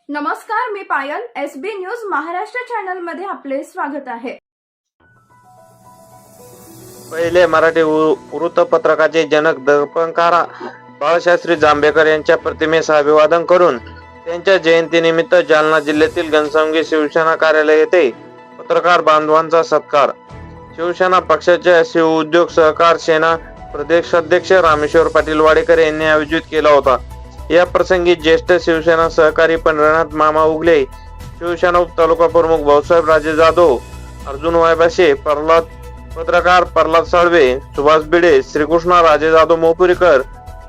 नमस्कार, मी पायल. SB news Maharashtra channel मध्ये आपले स्वागत आहे. पहिले मराठी वृत्तपत्रकाचे जनक दर्पणकार बाळशास्त्री जांभेकर यांच्या प्रतिमेस अभिवादन करून त्यांच्या जयंतीनिमित्त जालना जिल्ह्यातील घनसावंगी शिवसेना कार्यालय येथे पत्रकार बांधवांचा सत्कार. शिवसेना पक्षाच्या शिव उद्योग सहकार सेना प्रदेशाध्यक्ष रामेश्वर पाटील वाडेकर यांनी आयोजित केला होता. या प्रसंगी ज्येष्ठ शिवसेना सहकारी पंढरीनाथ मामा उगले, शिवसेना तालुका प्रमुख भाऊसाहेब राजे जाधव, अर्जुन वायबाशे, पत्रकार प्रल्हाद साळवे, सुभाष भिडे, श्रीकृष्ण राजे जाधव मोपुरीकर,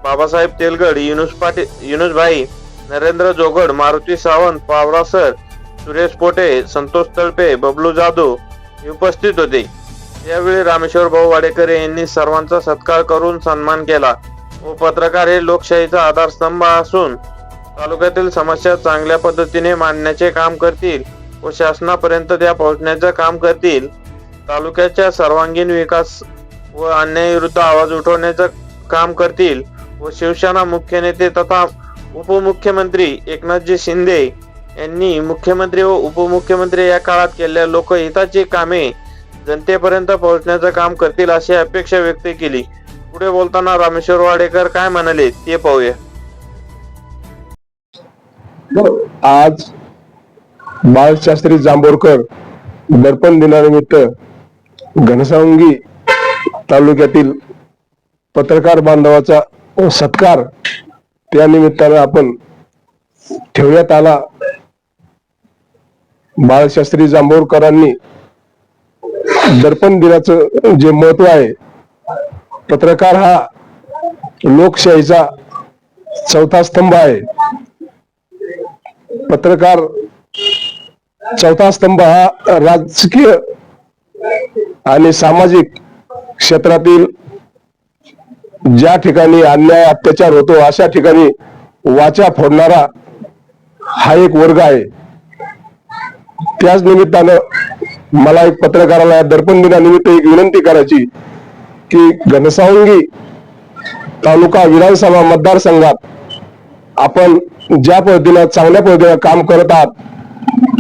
बाबासाहेब तेलगड, युनुस भाई, नरेंद्र जोगड, मारुती सावंत, पावरा सर, सुरेश पोटे, संतोष तळपे, बबलू जाधव उपस्थित होते. यावेळी रामेश्वर भाऊ वाडेकर यांनी सर्वांचा सत्कार करून सन्मान केला व पत्रकार हे लोकशाहीचा आधारस्तंभ असून तालुक्यातील समस्या चांगल्या पद्धतीने मांडण्याचे काम करतील व शासनापर्यंत त्या पोहोचण्याचे काम करतील. तालुक्याच्या सर्वांगीण विकास व अन्यायाविरुद्ध आवाज उठवण्याचे काम करतील व शिवसेना मुख्य नेते तथा उपमुख्यमंत्री एकनाथजी शिंदे यांनी मुख्यमंत्री व उपमुख्यमंत्री या काळात केलेल्या लोकहिताची कामे जनतेपर्यंत पोहोचण्याचे काम करतील अशी अपेक्षा व्यक्त केली. पुढे बोलताना रामेश्वर वाडेकर काय म्हणाले ते पाहूया. आज बाळशास्त्री जांभेकर दर्पण दिनानिमित्त घनसावंगी तालुक्यातील पत्रकार बांधवाचा सत्कार त्या निमित्ताने आपण ठेवण्यात आला. बाळशास्त्री जांभेकरांनी दर्पण दिनाचं जे महत्व आहे, पत्रकार हा लोकशाहीचा चौथा स्तंभ आहे. पत्रकार चौथा स्तंभ हा राजकीय आणि सामाजिक क्षेत्रातील ज्या ठिकाणी अन्याय अत्याचार होतो अशा ठिकाणी वाचा फोडणारा हा एक वर्ग आहे. त्याच निमित्तानं मला एक पत्रकाराला दर्पण दिनानिमित्त एक विनंती करायची की घनसावंगी तालुका विधानसभा मतदारसंघात आपण ज्या पद्धतीनं चांगल्या पद्धतीनं काम करत आहात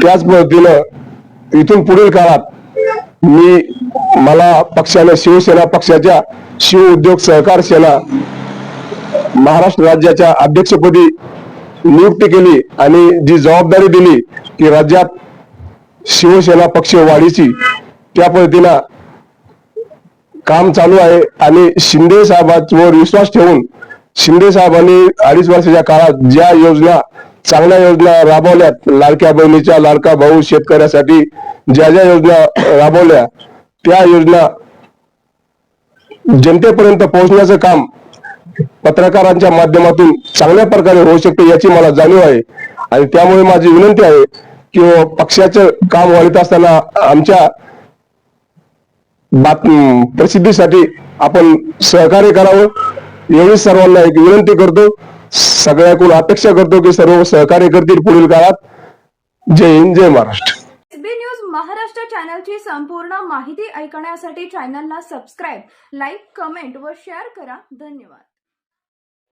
त्याच पद्धतीनं इथून पुढील काळात मला पक्षाने शिवसेना पक्षाच्या शिव उद्योग सहकार सेना महाराष्ट्र राज्याच्या अध्यक्षपदी नियुक्ती केली आणि जी जबाबदारी दिली की राज्यात शिवसेना पक्ष वाढीची, त्या पद्धतीनं काम चालू आहे. आणि शिंदे साहेबांवर विश्वास ठेवून शिंदे साहेबांनी 2.5 वर्षाच्या काळात ज्या योजना चांगल्या योजना राबवल्यात, लाडक्या बहिणीच्या, लाडका भाऊ, शेतकऱ्यासाठी ज्या ज्या योजना राबवल्या त्या योजना जनतेपर्यंत पोहोचण्याचं काम पत्रकारांच्या माध्यमातून चांगल्या प्रकारे होऊ शकते याची मला जाणीव आहे. आणि त्यामुळे माझी विनंती आहे की पक्षाचं काम वाढत असताना आमच्या प्रसिद्धीसाठी आपण सहकार्य करावं एवढीच सर्वांना एक विनंती करतो. सगळ्याकडून अपेक्षा करतो की सर्व सहकार्य करतील पुढील काळात. जय हिंद, जय महाराष्ट्र. SB न्यूज महाराष्ट्र चॅनलची संपूर्ण माहिती ऐकण्यासाठी चॅनलला सबस्क्राईब, लाईक, कमेंट व शेअर करा. धन्यवाद.